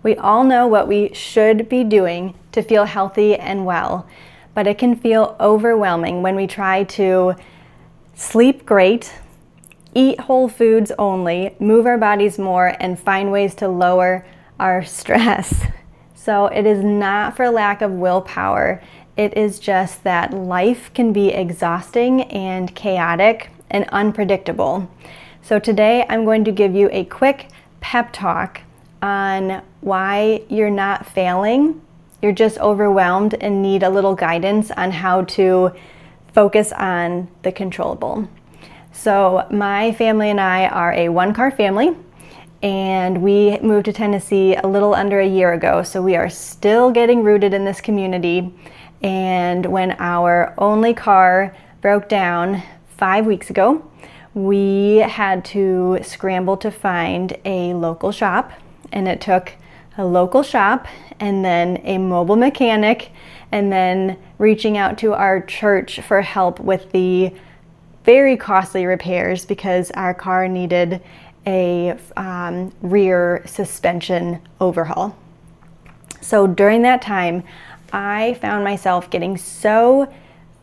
We all know what we should be doing to feel healthy and well, but it can feel overwhelming when we try to sleep great, eat whole foods only, move our bodies more, and find ways to lower our stress. So it is not for lack of willpower. It is just that life can be exhausting and chaotic and unpredictable. So today I'm going to give you a quick pep talk on why you're not failing. You're just overwhelmed and need a little guidance on how to focus on the controllable. So my family and I are a one-car family, and we moved to Tennessee a little under a year ago. So we are still getting rooted in this community. And when our only car broke down 5 weeks ago, we had to scramble to find a local shop. And it took a local shop and then a mobile mechanic and then reaching out to our church for help with the very costly repairs because our car needed a rear suspension overhaul. So during that time, I found myself getting so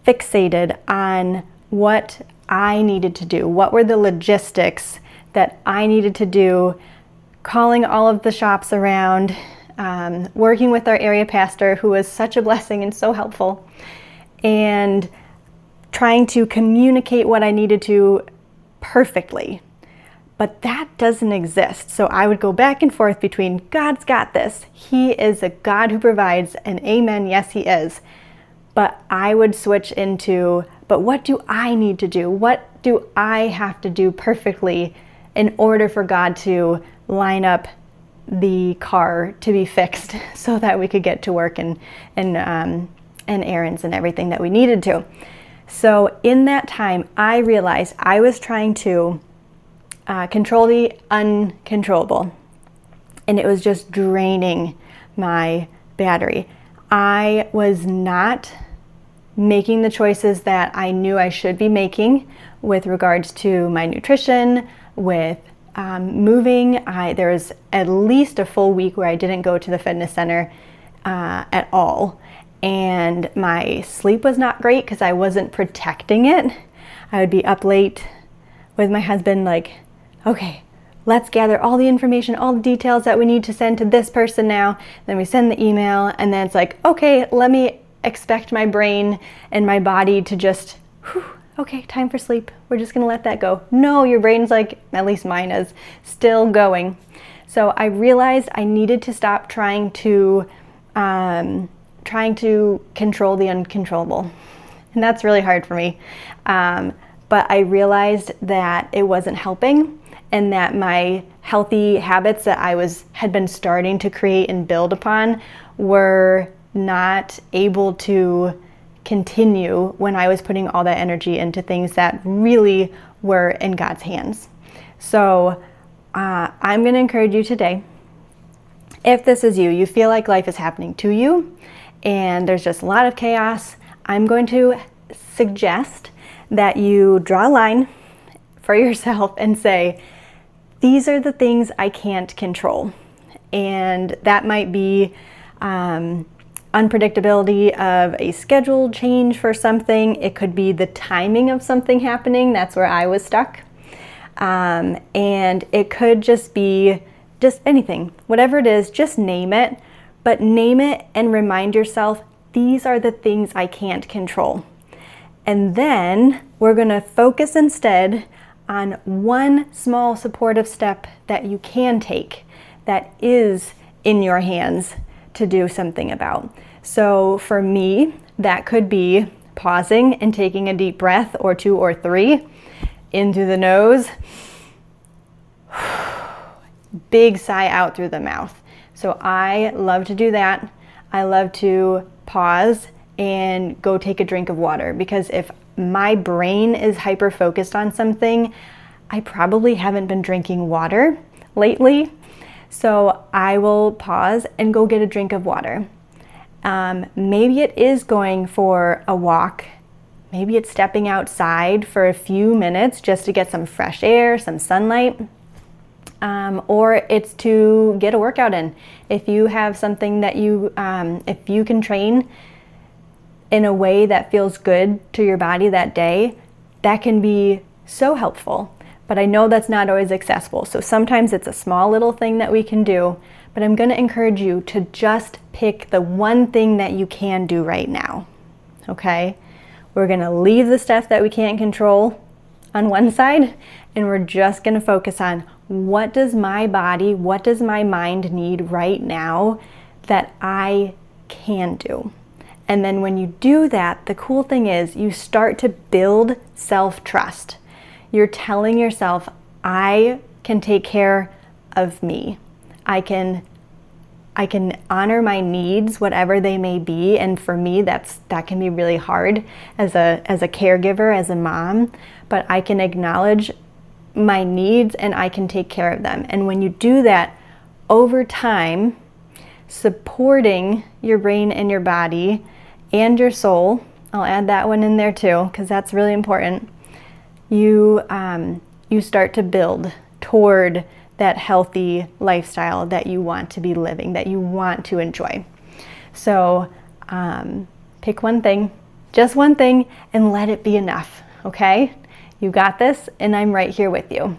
fixated on what I needed to do, what were the logistics that I needed to do, calling all of the shops around, working with our area pastor, who was such a blessing and so helpful, and trying to communicate what I needed to perfectly. But that doesn't exist. So I would go back and forth between God's got this. He is a God who provides, and amen, yes, he is. But I would switch into, but what do I need to do? What do I have to do perfectly in order for God to line up the car to be fixed so that we could get to work and errands and everything that we needed to? So in that time, I realized I was trying to control the uncontrollable, and it was just draining my battery. I was not making the choices that I knew I should be making with regards to my nutrition, with moving. There was at least a full week where I didn't go to the fitness center at all. And my sleep was not great because I wasn't protecting it. I would be up late with my husband like, okay, let's gather all the information, all the details that we need to send to this person now. Then we send the email, and then it's like, okay, let me expect my brain and my body to just, okay, time for sleep. We're just gonna let that go. No, your brain's like, at least mine is, still going. So I realized I needed to stop trying to control the uncontrollable. And that's really hard for me. But I realized that it wasn't helping, and that my healthy habits that I had been starting to create and build upon were not able to continue when I was putting all that energy into things that really were in God's hands. So I'm going to encourage you today, if this is you, you feel like life is happening to you and there's just a lot of chaos, I'm going to suggest that you draw a line for yourself and say, these are the things I can't control. And that might be unpredictability of a schedule change for something. It could be the timing of something happening. That's where I was stuck. And it could just be just anything. Whatever it is, just name it. But name it and remind yourself, these are the things I can't control. And then we're going to focus instead on one small supportive step that you can take that is in your hands to do something about. So for me, that could be pausing and taking a deep breath or 2 or 3 into the nose, big sigh out through the mouth. So I love to do that. I love to pause and go take a drink of water, because if my brain is hyper focused on something, I probably haven't been drinking water lately. So I will pause and go get a drink of water. Maybe it is going for a walk. Maybe it's stepping outside for a few minutes just to get some fresh air, some sunlight. or it's to get a workout in. If you have something that if you can train in a way that feels good to your body that day, that can be so helpful. But I know that's not always accessible. So sometimes it's a small little thing that we can do, but I'm going to encourage you to just pick the one thing that you can do right now. Okay? We're going to leave the stuff that we can't control on one side, and we're just going to focus on what does my body, what does my mind need right now that I can do. And then when you do that, the cool thing is you start to build self-trust. You're telling yourself, I can take care of me. I can honor my needs, whatever they may be. And for me, that can be really hard as a caregiver, as a mom. But I can acknowledge my needs and I can take care of them. And when you do that over time, supporting your brain and your body and your soul, I'll add that one in there too, because that's really important. You start to build toward that healthy lifestyle that you want to be living, that you want to enjoy. So pick one thing, just one thing, and let it be enough, okay? You got this, and I'm right here with you.